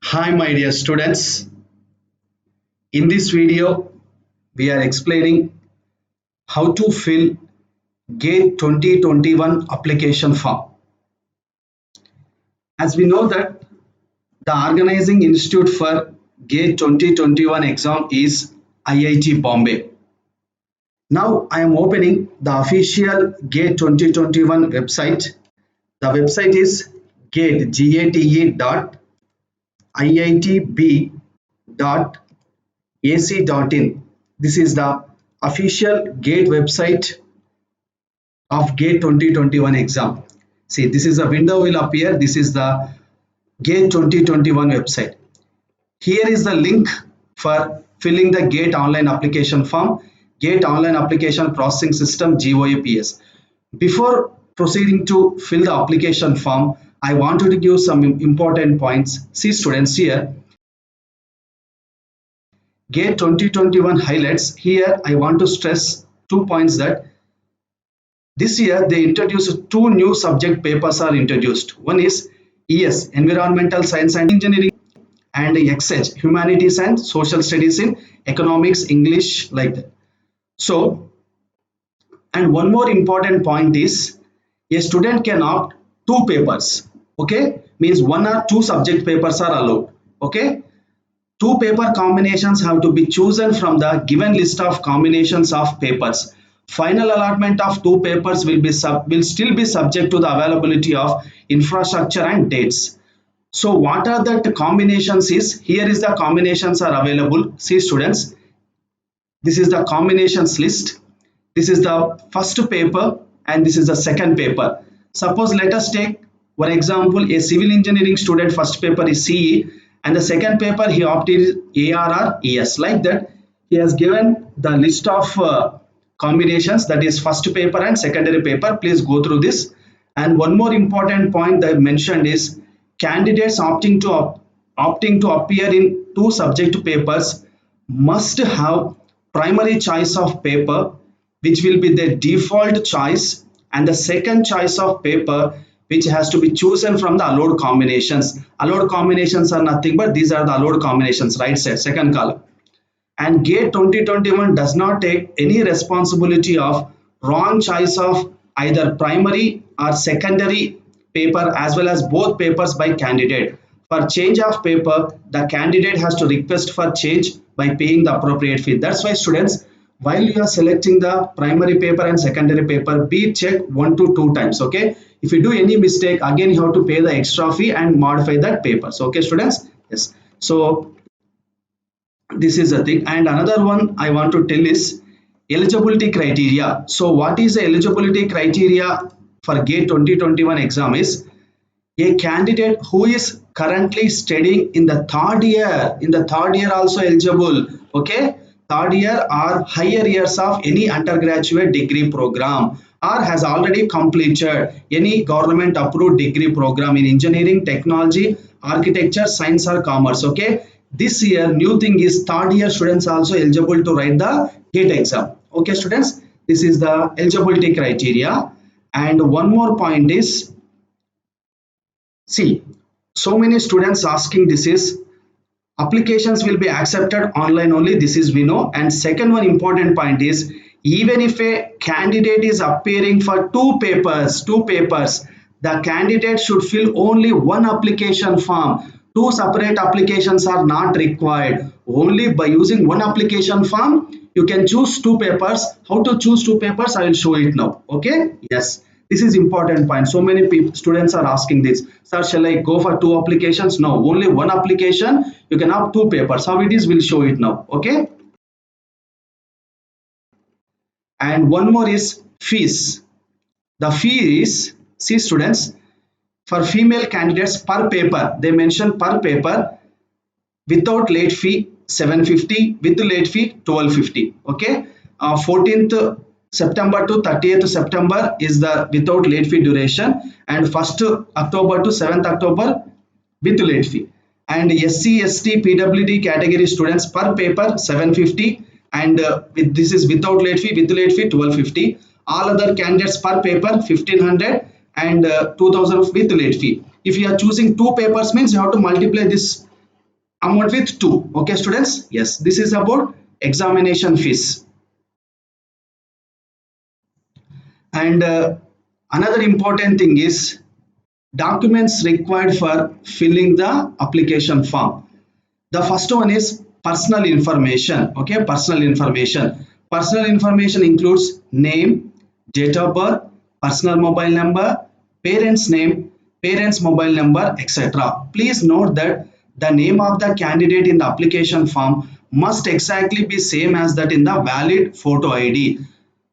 Hi my dear students, in this video we are explaining how to fill GATE 2021 application form. As we know that the organizing institute for GATE 2021 exam is IIT Bombay. Now I am opening the official GATE 2021 website. The website is gate dot iitb dot ac.in. This is the official GATE website of GATE 2021 exam. See, this is a window will appear. This is the GATE 2021 website. Here is the link for filling the GATE online application form, GATE online application processing system GOAPS. Before proceeding to fill the application form, I wanted to give some important points. See students, here GATE 2021 highlights. Here I want to stress 2 points that this year they introduced 2 new subject papers are introduced. One is ES, Environmental Science and Engineering, and XH, Humanities and Social Studies in Economics, English, like that. So, and one more important point is a student can opt 2 papers. Okay, means 1 or 2 subject papers are allowed. Okay, 2 paper combinations have to be chosen from the given list of combinations of papers. Final allotment of 2 papers will still be subject to the availability of infrastructure and dates. So what are the combinations is, here is the combinations are available. See students, this is the combinations list. This is the first paper and this is the second paper. Suppose let us take for example a civil engineering student, first paper is CE and the second paper he opted ARR ES, like that. He has given the list of combinations, that is first paper and secondary paper. Please go through this. And one more important point that I mentioned is candidates opting to appear in 2 subject papers must have primary choice of paper which will be the default choice, and the second choice of paper which has to be chosen from the allowed combinations. Allowed combinations are nothing but these are the allowed combinations, right side, second column. And GATE 2021 does not take any responsibility of wrong choice of either primary or secondary paper as well as both papers by candidate. For change of paper, the candidate has to request for change by paying the appropriate fee. That's why students, while you are selecting the primary paper and secondary paper, be check 1 to 2 times. Okay, if you do any mistake, again you have to pay the extra fee and modify that papers. Okay students, yes. So this is a thing. And another one I want to tell is eligibility criteria. So what is the eligibility criteria for GATE 2021 exam is a candidate who is currently studying in the third year also eligible. Okay, third year or higher years of any undergraduate degree program, or has already completed any government approved degree program in engineering, technology, architecture, science or commerce. Okay, this year new thing is third year students also eligible to write the GATE exam. Okay students, this is the eligibility criteria. And one more point is, see, so many students asking this is applications will be accepted online only, this is we know. And second one important point is, even if a candidate is appearing for 2 papers, the candidate should fill only 1 application form. 2 separate applications are not required. Only by using 1 application form you can choose 2 papers. How to choose 2 papers I will show it now. Okay, yes, this is important point. So many students are asking this, sir, shall I go for 2 applications? No, only 1 application. You can have 2 papers. How it is, we'll show it now. Okay, and one more is fees. The fee is, see students, for female candidates per paper, they mention per paper, without late fee 750, with late fee 1250. Okay, 14th September to 30th September is the without late fee duration, and 1st October to 7th October with late fee. And SC, ST, PWD category students per paper 750, and with this is without late fee, with late fee 1250. All other candidates per paper 1500 and 2000 with late fee. If you are choosing 2 papers means you have to multiply this amount with 2. Okay, students? Yes, this is about examination fees. And another important thing is documents required for filling the application form. The first one is personal information. Okay, personal information. Personal information includes name, date of birth, personal mobile number, parents' name, parents' mobile number, etc. Please note that the name of the candidate in the application form must exactly be same as that in the valid photo ID.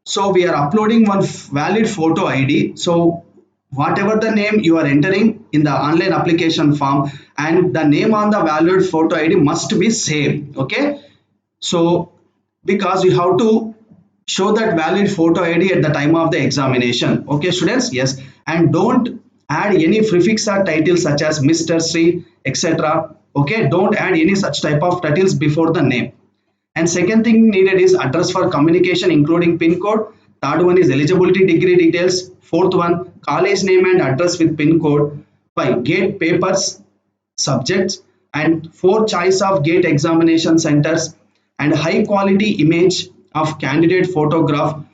So we are uploading one valid photo ID. So whatever the name you are entering in the online application form and the name on the valid photo ID must be same. Okay. So because you have to show that valid photo ID at the time of the examination. Okay, students? Yes. And don't add any prefix or title such as Mr. Sri, etc. Okay, don't add any such type of titles before the name. And second thing needed is address for communication including pin code. Third one is eligibility degree details. Fourth one, college name and address with pin code. Five, gate papers, subjects. And four, choice of gate examination centers. And high quality image of candidate photograph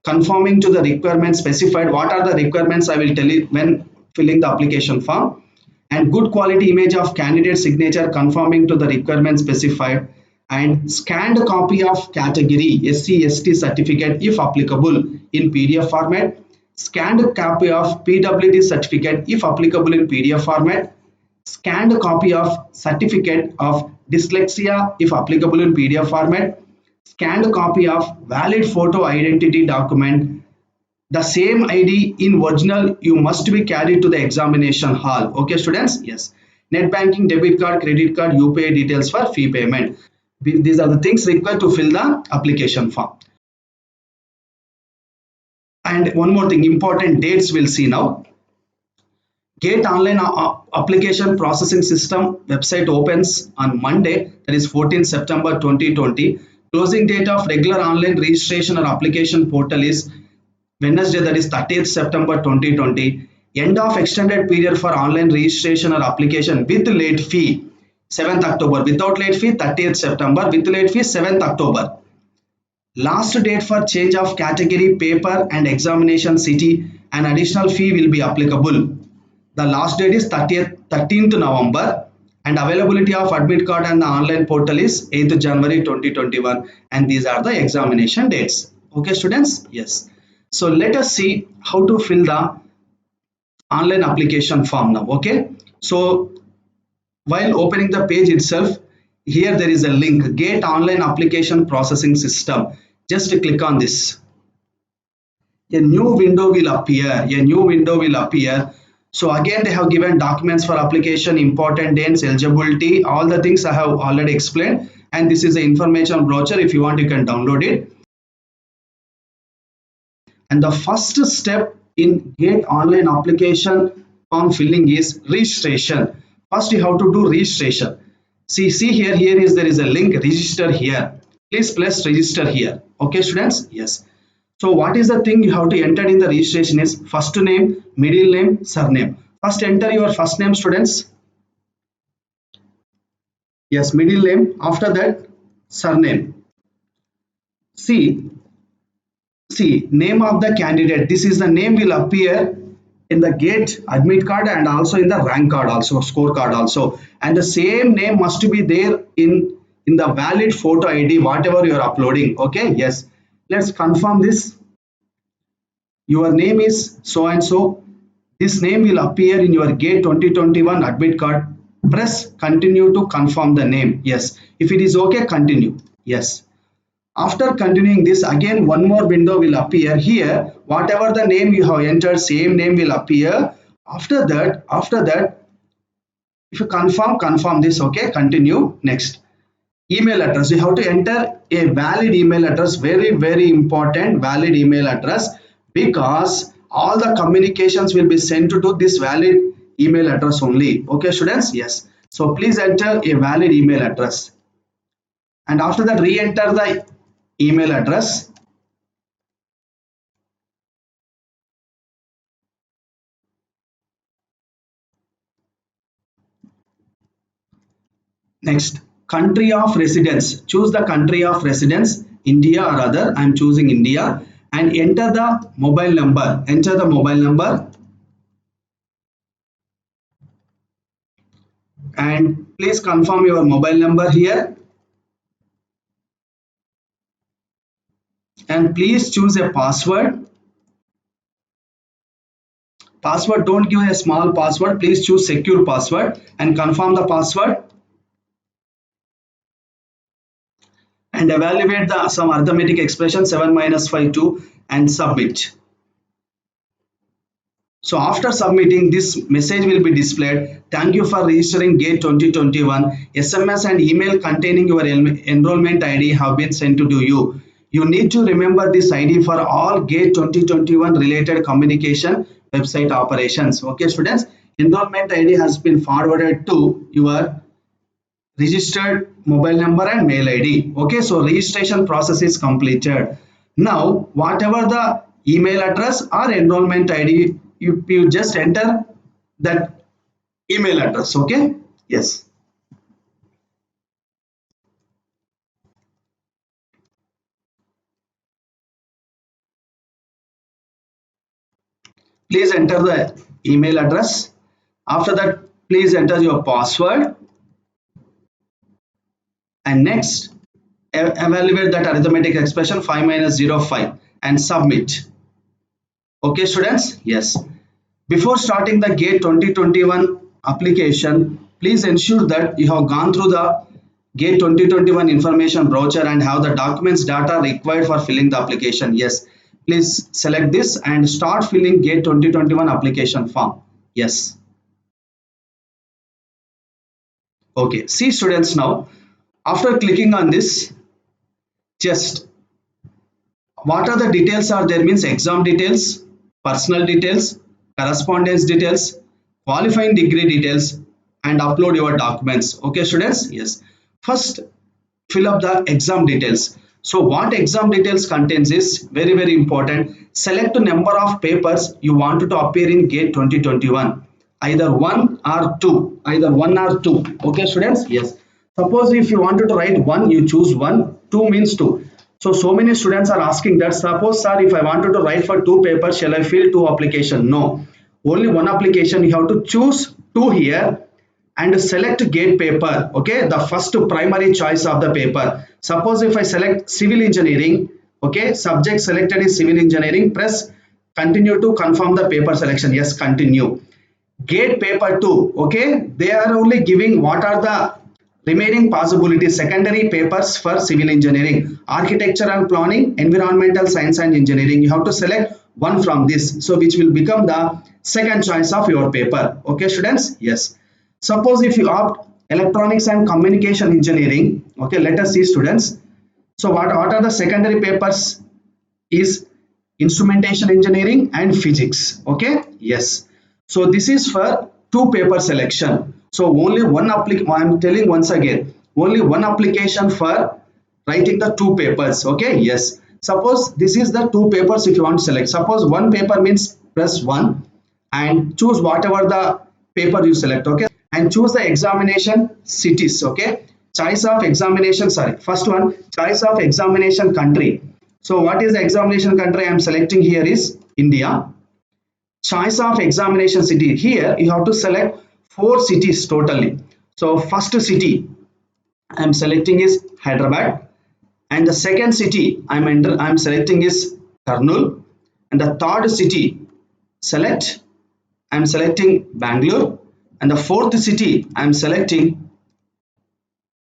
conforming to the requirements specified. What are the requirements? I will tell you when filling the application form. And good quality image of candidate signature conforming to the requirements specified, and scanned copy of category SC/ST certificate if applicable in PDF format, scanned copy of PWD certificate if applicable in PDF format, scanned copy of certificate of dyslexia if applicable in PDF format, scanned copy of valid photo identity document, the same ID in original you must be carried to the examination hall. Okay, students? Yes. Net banking, debit card, credit card, UPI details for fee payment. These are the things required to fill the application form. And one more thing, important dates we'll see now. GATE online application processing system website opens on Monday, that is 14 September 2020. Closing date of regular online registration or application portal is Wednesday, that is 30th September 2020. End of extended period for online registration or application with late fee 7th October. Without late fee 30th September. With late fee 7th October. Last date for change of category, paper and examination city, an additional fee will be applicable. The last date is 13th November, and availability of admit card and the online portal is 8th January 2021, and these are the examination dates. Okay, students? Yes. So let us see how to fill the online application form now. Okay. So while opening the page itself, here there is a link, GATE online application processing system. Just click on this. A new window will appear. A new window will appear. So again, they have given documents for application, important dates, eligibility, all the things I have already explained. And this is the information brochure. If you want, you can download it. And the first step in GATE online application form filling is registration. First, you have to do registration. See here, there is a link, register here. Please press register here. Okay, students? Yes. So what is the thing you have to enter in the registration is first name, middle name, surname. First enter your first name, students. Yes, middle name. After that, surname. See, name of the candidate. This is the name will appear in the GATE admit card and also in the rank card also, score card also. And the same name must be there in the valid photo ID, whatever you are uploading. Okay, yes. Let's confirm this. Your name is so and so. This name will appear in your GATE 2021 admit card. Press continue to confirm the name. Yes. If it is okay, continue. Yes. After continuing this, again one more window will appear here. Whatever the name you have entered, same name will appear. After that, if you confirm this. Okay, continue. Next, email address. You have to enter a valid email address. Very important, valid email address, because all the communications will be sent to this valid email address only. Okay, students? Yes. So please enter a valid email address, and after that re-enter the email address. Next, country of residence. Choose the country of residence, India or other. I am choosing India, and enter the mobile number. Enter the mobile number, and please confirm your mobile number here, and please choose a password. Password, don't give a small password, please choose secure password and confirm the password, and evaluate the some arithmetic expression 7 minus 5 2 and submit. So after submitting, this message will be displayed. Thank you for registering GATE 2021. SMS and email containing your enrollment ID have been sent to you. You need to remember this ID for all GATE 2021 related communication website operations. Okay, students, enrollment ID has been forwarded to your registered mobile number and mail ID. Okay, so registration process is completed. Now, whatever the email address or enrollment ID, you just enter that email address. Okay, yes. Please enter the email address. After that, please enter your password, and next evaluate that arithmetic expression 5 minus 0 5 and submit. Okay, students, yes. Before starting the GATE 2021 application, please ensure that you have gone through the GATE 2021 information brochure and have the documents data required for filling the application. Yes, please select this and start filling GATE 2021 application form. Yes. Okay, see students, now after clicking on this, just what are the details are there means exam details, personal details, correspondence details, qualifying degree details, and upload your documents. Okay, students, yes. First, fill up the exam details. So what exam details contains is very important. Select a number of papers you want to appear in GATE 2021. Either one or two. Either one or two. Okay, students, yes. Suppose if you wanted to write one, you choose one. Two means two. So many students are asking that, suppose sir, if I wanted to write for two papers, shall I fill two application? No, only one application. You have to choose two here and select GATE paper. Okay, the first primary choice of the paper. Suppose if I select civil engineering, okay, subject selected is civil engineering, press continue to confirm the paper selection. Yes, continue. GATE paper 2, okay, they are only giving what are the remaining possibilities. Secondary papers for civil engineering, architecture and planning, environmental science and engineering. You have to select one from this, so which will become the second choice of your paper. Okay, students, yes. Suppose if you opt electronics and communication engineering, okay, let us see students. So what are the secondary papers is instrumentation engineering and physics. Okay, yes. So this is for two paper selection. So only one application, I am telling once again, only one application for writing the two papers. Okay, yes. Suppose this is the two papers if you want to select. Suppose one paper means press 1 and choose whatever the paper you select. Okay, and choose the examination cities. Okay, choice of examination, sorry, first one, choice of examination country. So what is the examination country I am selecting here is India. Choice of examination city, here you have to select 4 cities totally. So first city I am selecting is Hyderabad, and the second city I'm selecting is Kurnool, and the third city I'm selecting Bangalore, and the fourth city I'm selecting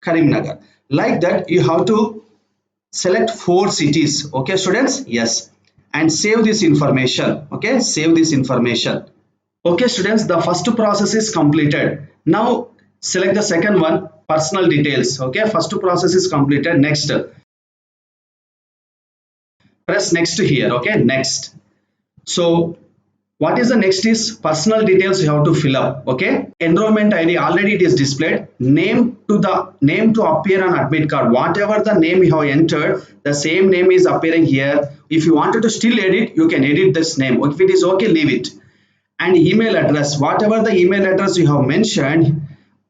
Karimnagar. Like that you have to select 4 cities. Okay, students, yes, and save this information. Okay, save this information. Okay, students, the first process is completed. Now select the second one, personal details. Okay, first process is completed. Next, press next here. Okay, next. So what is the next is personal details you have to fill up. Okay, enrollment ID already it is displayed. Name to appear on admit card, whatever the name you have entered, the same name is appearing here. If you wanted to still edit, you can edit this name. If it is okay, leave it. And email address, whatever the email address you have mentioned,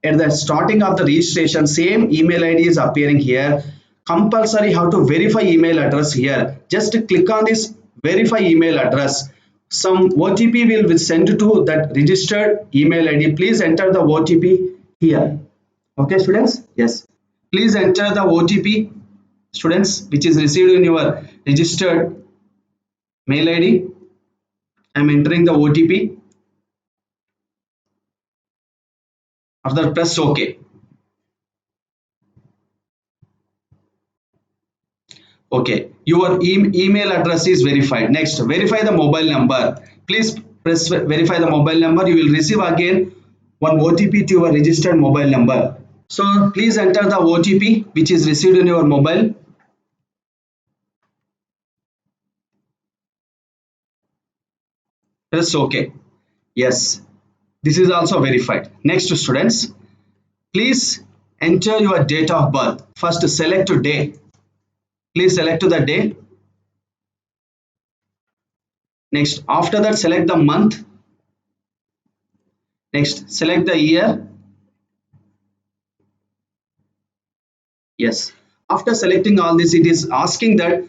at the starting of the registration, same email ID is appearing here. Compulsory how to verify email address here. Just click on this verify email address. Some OTP will be sent to that registered email ID. Please enter the OTP here. Okay, students? Yes. Please enter the OTP, students, which is received in your registered mail ID. I am entering the OTP. After press OK. Okay, your email address is verified. Next, verify the mobile number. Please press verify the mobile number. You will receive again one OTP to your registered mobile number. So please enter the OTP which is received in your mobile. Press OK. Yes, this is also verified. Next, students, please enter your date of birth. First, select day. Please select the day. Next, after that, select the month. Next, select the year. Yes. After selecting all this, it is asking that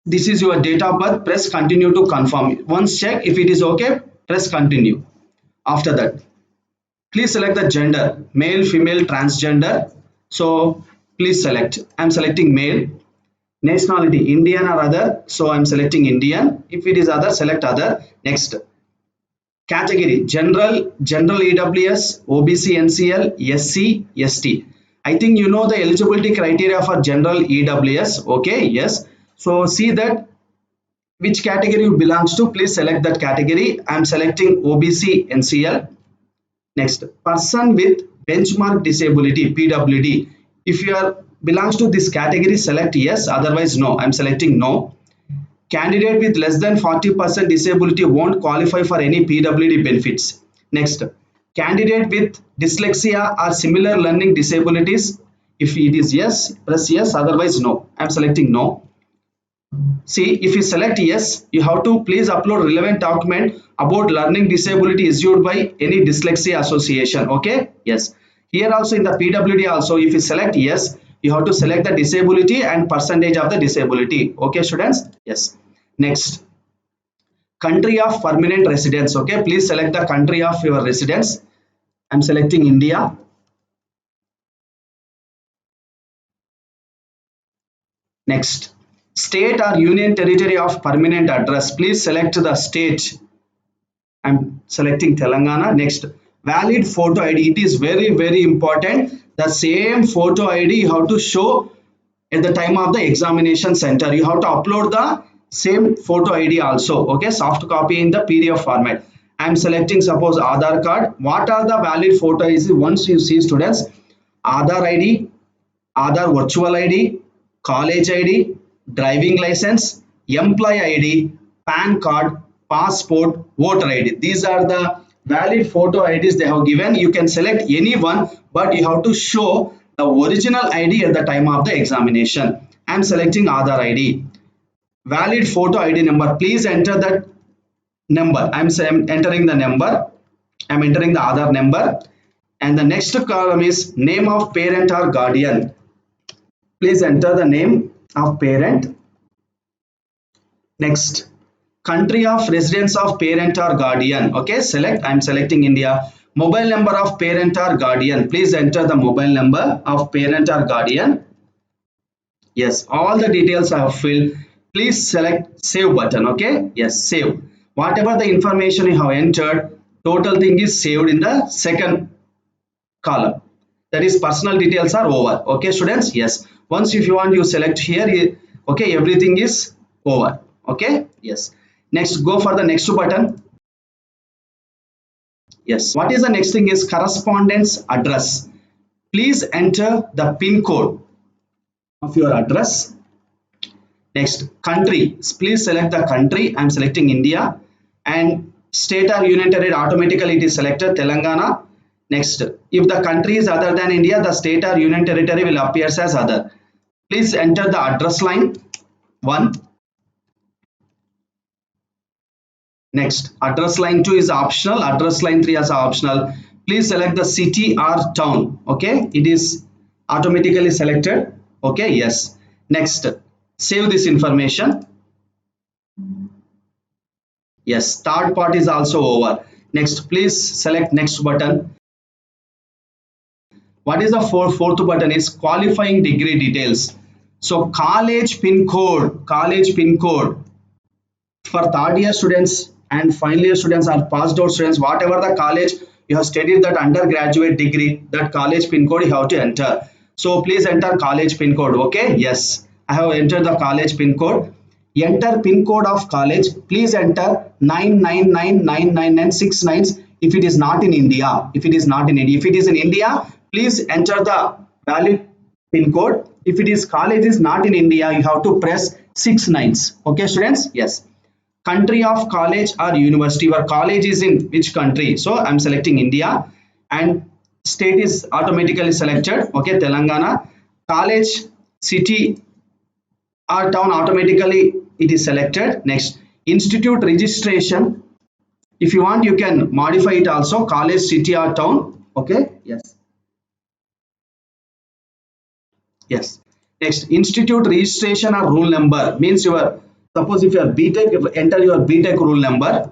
this is your date of birth. Press continue to confirm. Once check if it is okay, press continue. After that, please select the gender, male, female, transgender. So please select. I'm selecting male. Nationality, Indian or other. So I'm selecting Indian. If it is other, select other. Next. Category, general, general EWS, OBC, NCL, SC, ST. I think you know the eligibility criteria for general EWS. Okay, yes. So see that which category you belongs to. Please select that category. I am selecting OBC, NCL. Next, person with benchmark disability, PWD. If you are belongs to this category, select yes. Otherwise, no. I am selecting no. Candidate with less than 40% disability won't qualify for any PWD benefits. Next, candidate with dyslexia or similar learning disabilities. If it is yes, press yes. Otherwise, no. I am selecting no. See, if you select yes, you have to please upload relevant document about learning disability issued by any dyslexia association. Okay, yes. Here also in the PWD also, if you select yes, you have to select the disability and percentage of the disability. Okay, students? Yes. Next, country of permanent residence. Okay, please select the country of your residence. I'm selecting India. Next, state or union territory of permanent address. Please select the state. I'm selecting Telangana. Next, valid photo ID. It is very important. The same photo ID you have to show at the time of the examination center. You have to upload the same photo ID also. Okay, soft copy in the PDF format. I'm selecting suppose Aadhaar card. What are the valid photo IDs? Once you see, students, Aadhaar ID, Aadhaar virtual ID, college ID, driving license, employee ID, PAN card, passport, voter ID. These are the valid photo IDs they have given. You can select any one, but you have to show the original ID at the time of the examination. I am selecting Aadhaar ID. Valid photo ID number. Please enter that number. I am entering the number. I am entering the Aadhaar number. And the next column is name of parent or guardian. Please enter the name of parent. Next, country of residence of parent or guardian. Okay, select. I am selecting India. Mobile number of parent or guardian. Please enter the mobile number of parent or guardian. Yes, all the details I have filled. Please select save button. Okay, yes, save. Whatever the information you have entered, total thing is saved in the second column. That is personal details are over. Okay, students. Yes, once if you want you select here. Okay, everything is over. Okay, yes. Next, go for the next button. Yes, what is the next thing is correspondence address. Please enter the pin code of your address. Next, country. Please select the country. I am selecting India. And state or union territory, automatically it is selected Telangana. Next, if the country is other than India, the state or union territory will appear as other. Please enter the address line 1. Next, address line 2 is optional. Address line 3 is optional. please select the city or town. Okay, it is automatically selected. Okay, yes. Next, save this information. Yes, third part is also over. Next, please select next button. What is the fourth button is qualifying degree details. So college pin code for third year students and final year students or passed out students, whatever the college you have studied that undergraduate degree, that college pin code you have to enter. So please enter college pin code. Okay, yes, I have entered the college pin code. Enter pin code of college. Please enter 9999969 if it is not in India. If it is not in India, if it is in India, please enter the valid pin code. If it is college is not in India, you have to press 69s. Okay, students. Yes. Country of college or university. Your college is in which country? So I'm selecting India, and state is automatically selected. Okay, Telangana. College, city or town, automatically it is selected. Next, institute registration. If you want, you can modify it also. College, city or town. Okay, yes. Yes. Next, institute registration or rule number means your, suppose if you are BTech, enter your BTech rule number.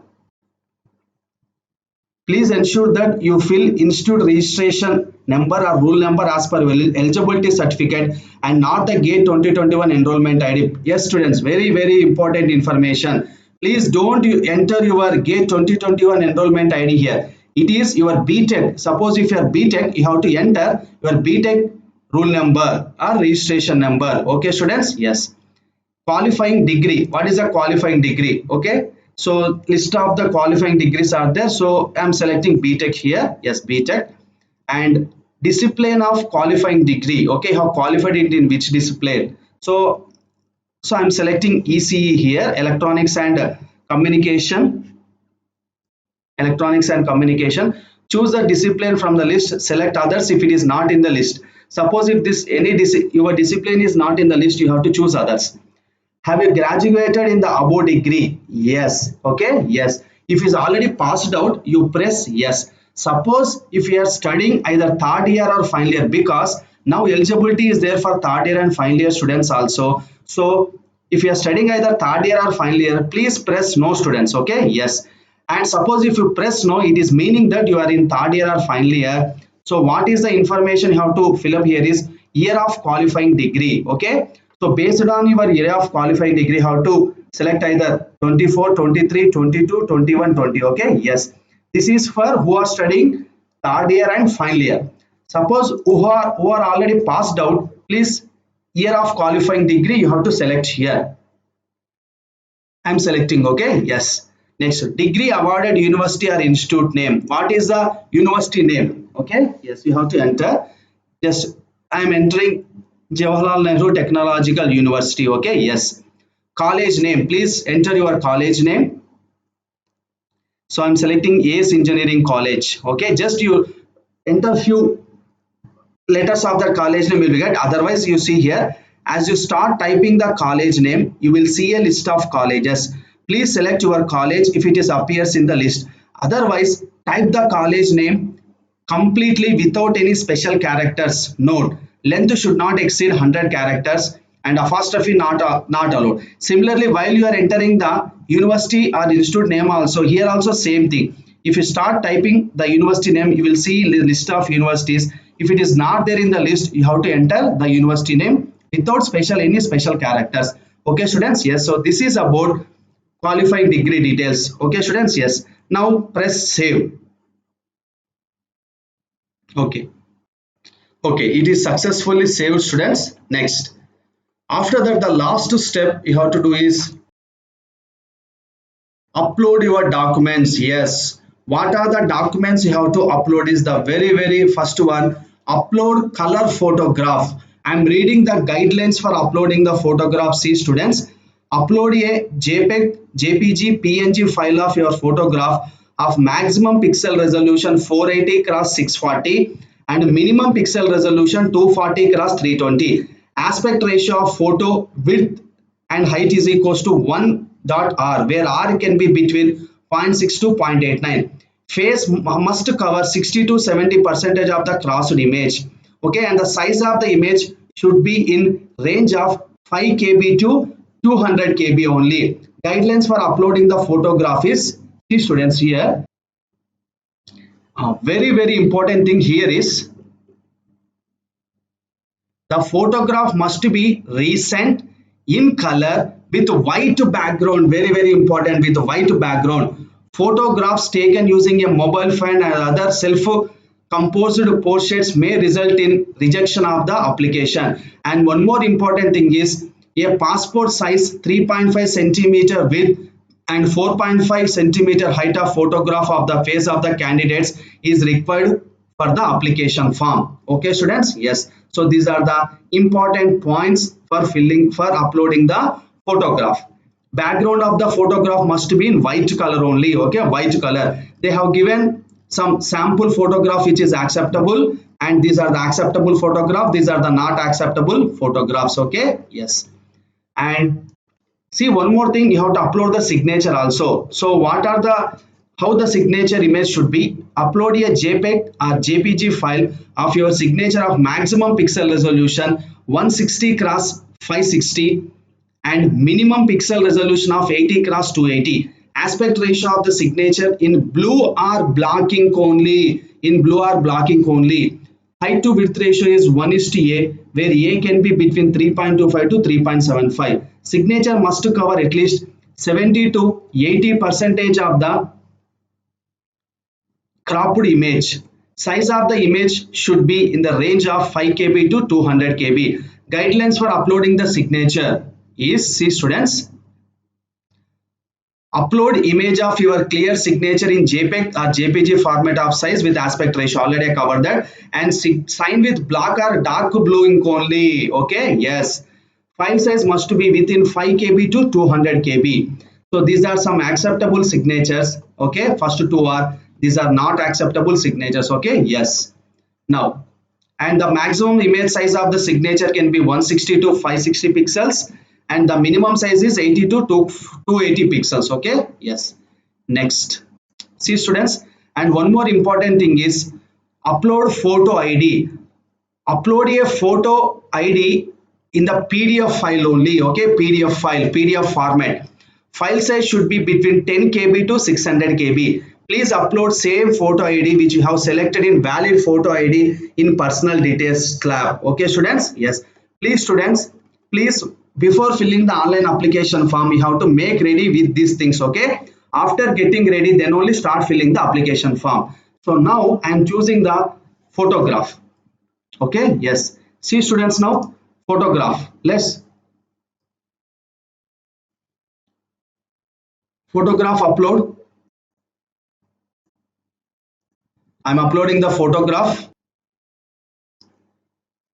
Please ensure that you fill institute registration number or rule number as per eligibility certificate and not the GATE 2021 enrollment ID. Yes, students, very important information. Please don't enter your GATE 2021 enrollment ID here. It is your BTech. Suppose if you are BTech, you have to enter your BTech rule number or registration number. Okay, students? Yes. Qualifying degree. What is a qualifying degree? Okay. So list of the qualifying degrees are there. So I'm selecting BTech here. Yes, BTech. And discipline of qualifying degree. Okay, how qualified it in which discipline? So I'm selecting ECE here, electronics and communication. Electronics and communication. Choose the discipline from the list. Select others if it is not in the list. Suppose if this your discipline is not in the list, you have to choose others. Have you graduated in the above degree? Yes. Okay. Yes. If it's already passed out, you press yes. Suppose if you are studying either third year or final year, because now eligibility is there for third year and final year students also. So if you are studying either third year or final year, please press no, students. Okay. Yes. And suppose if you press no, it is meaning that you are in third year or final year. So what is the information you have to fill up here is year of qualifying degree. Okay. So based on your year of qualifying degree, how to select either 24, 23, 22, 21, 20. Okay. Yes. This is for who are studying third year and final year. Suppose who are already passed out, please year of qualifying degree you have to select here. I'm selecting. Okay. Yes. Next, degree awarded university or institute name. What is the university name? Okay. Yes, you have to enter. Just I'm entering Jawaharlal Nehru Technological University. Okay. Yes. College name. Please enter your college name. So I'm selecting ACE Engineering College. Okay. Just you enter few letters of the college name will be get. Otherwise, you see here, as you start typing the college name, you will see a list of colleges. Please select your college if it is appears in the list. Otherwise, type the college name completely without any special characters. Note, length should not exceed 100 characters and apostrophe not allowed. Similarly, while you are entering the university or institute name also, here also same thing. If you start typing the university name, you will see the list of universities. If it is not there in the list, you have to enter the university name without any special characters. Okay, students? Yes. So this is about qualifying degree details. Okay, students? Yes. Now press save. Okay. Okay, it is successfully saved, students. Next. After that, the last step you have to do is upload your documents. Yes. What are the documents you have to upload is the very first one. Upload color photograph. I'm reading the guidelines for uploading the photograph. See, students, upload a JPEG, JPG, PNG file of your photograph of maximum pixel resolution 480 x 640 and minimum pixel resolution 240 x 320. Aspect ratio of photo width and height is equals to 1.r, where r can be between 0.6 to 0.89. face must cover 60 to 70 percentage of the crossed image. Okay, and the size of the image should be in range of 5 kb to 200 kb only. Guidelines for uploading the photograph is, see students here, very important thing here is the photograph must be recent, in color, with white background. Very important, with white background. Photographs taken using a mobile phone and other self-composed portraits may result in rejection of the application. And one more important thing is a passport size 3.5 centimeter width and 4.5 centimeter height of photograph of the face of the candidates is required for the application form. Okay students, yes, so these are the important points for uploading the photograph. Background of the photograph must be in white color only. Okay, white color. They have given some sample photograph which is acceptable, and these are the acceptable photograph, these are the not acceptable photographs. Okay, yes. And see, one more thing, you have to upload the signature also. So what are the, how the signature image should be? Upload a JPEG or JPG file of your signature of maximum pixel resolution 160 cross 560 and minimum pixel resolution of 80 cross 280. Aspect ratio of the signature in blue or black ink only. In blue or black ink only. Height to width ratio is 1:A, where A can be between 3.25 to 3.75. Signature must cover at least 70 to 80 percentage of the cropped image. Size of the image should be in the range of 5 kb to 200 kb. Guidelines for uploading the signature is, see students, upload image of your clear signature in JPEG or JPG format of size with aspect ratio. Already I covered that. And sign with black or dark blue ink only. Okay, yes. File size must be within 5 kb to 200 kb. So these are some acceptable signatures. Okay, first two are, these are not acceptable signatures. Okay, yes. Now, and the maximum image size of the signature can be 160 to 560 pixels, and the minimum size is 80 to 280 pixels. Okay, yes. Next, see students, and one more important thing is upload photo ID. Upload a photo ID in the PDF file only. Okay, PDF file, PDF format. File size should be between 10 kb to 600 kb. Please upload same photo ID which you have selected in valid photo ID in personal details tab. Okay students, yes. Please students, please, before filling the online application form, you have to make ready with these things. Okay, after getting ready, then only start filling the application form. So now I am choosing the photograph. Okay, yes. See students, now photograph. Let's photograph upload. I'm uploading the photograph.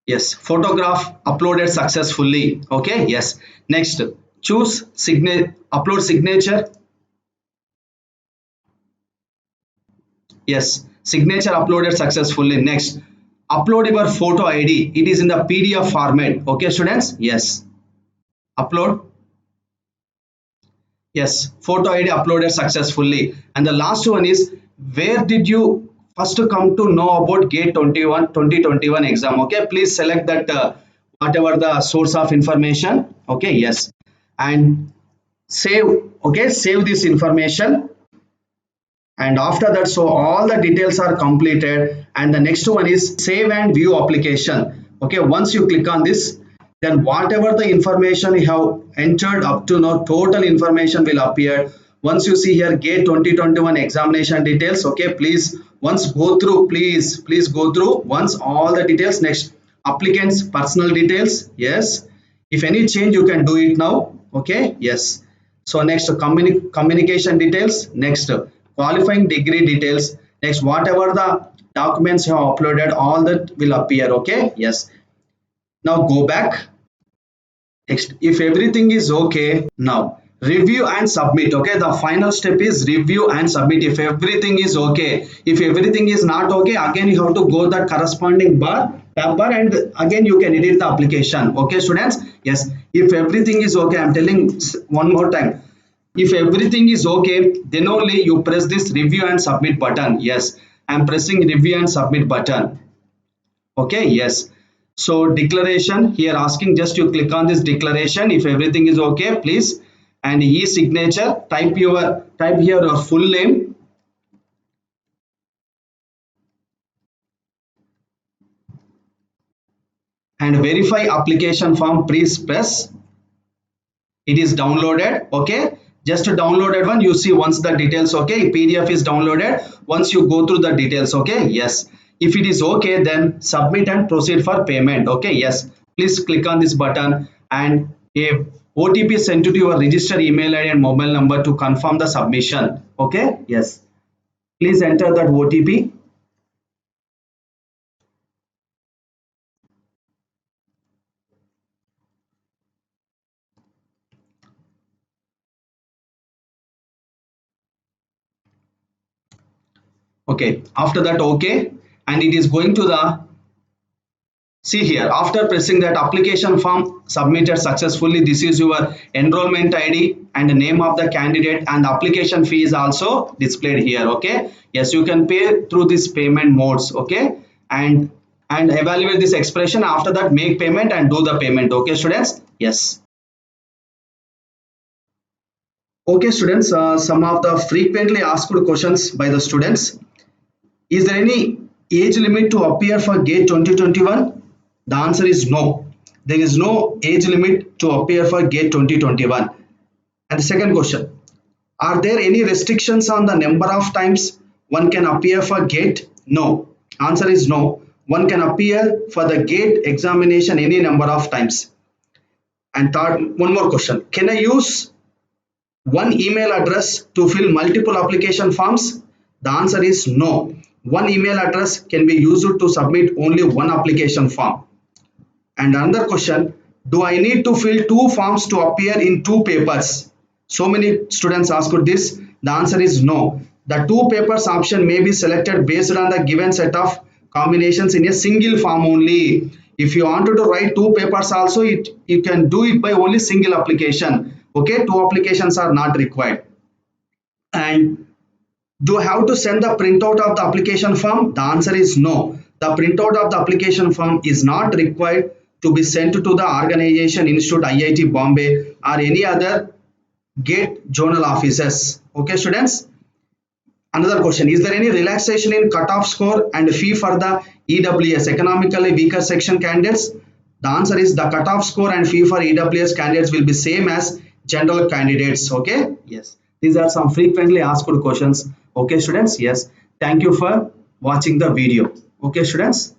Yes, photograph uploaded successfully. Okay, yes. Next, choose upload signature. Yes, signature uploaded successfully. Next, upload your photo ID. It is in the PDF format. Okay students, yes. Upload. Yes, photo ID uploaded successfully. And the last one is, where did you first come to know about GATE 2021 exam? Okay, please select that whatever the source of information. Okay, yes. And save. Okay, save this information. And after that, so all the details are completed. And the next one is save and view application. Okay, once you click on this, then whatever the information you have entered up to now, total information will appear. Once you see here GATE 2021 examination details, okay, please once go through, please go through once all the details. Next, applicants personal details, yes, if any change you can do it now. Okay, yes. So next, communication details. Next, qualifying degree details. Next, whatever the documents you have uploaded, all that will appear. Okay, yes. Now go back. Next, if everything is okay, now review and submit. Okay, the final step is review and submit. If everything is okay, if everything is not okay, again you have to go that corresponding tab bar, and again you can edit the application. Okay students, yes. If everything is okay, I'm telling one more time, If everything is okay, then only you press this review and submit button. Yes, I'm pressing review and submit button. Okay, yes. So declaration here asking, just you click on this declaration if everything is okay, please. And e-signature, type here your full name. And verify application form, please press. It is downloaded. Okay, just downloaded one, you see once the details. Okay, PDF is downloaded. Once you go through the details. Okay, yes. If it is okay, then submit and proceed for payment. Okay, yes, please click on this button and a OTP sent to your registered email ID and mobile number to confirm the submission. Okay, yes, please enter that OTP. Okay, after that, okay, and it is going to the, see here, after pressing that application form submitted successfully, this is your enrollment ID and the name of the candidate, and the application fee is also displayed here. Okay, yes, you can pay through this payment modes. Okay, and evaluate this expression. After that, make payment and do the payment. Okay, students, yes. Okay, students, some of the frequently asked questions by the students. Is there any age limit to appear for GATE 2021? The answer is no. There is no age limit to appear for GATE 2021. And the second question, are there any restrictions on the number of times one can appear for GATE? No. Answer is no. One can appear for the GATE examination any number of times. And third, one more question. Can I use one email address to fill multiple application forms? The answer is no. One email address can be used to submit only one application form. And another question, do I need to fill two forms to appear in two papers? So many students asked this. The answer is no. The two papers option may be selected based on the given set of combinations in a single form only. If you wanted to write two papers also, you can do it by only single application. Okay, two applications are not required. And do I have to send the printout of the application form? The answer is no. The printout of the application form is not required to be sent to the organization, institute, IIT Bombay or any other GATE journal offices. Okay, students. Another question, is there any relaxation in cutoff score and fee for the EWS, economically weaker section candidates? The answer is the cutoff score and fee for EWS candidates will be same as general candidates. Okay, yes, these are some frequently asked questions. Okay, students, yes, thank you for watching the video. Okay, students.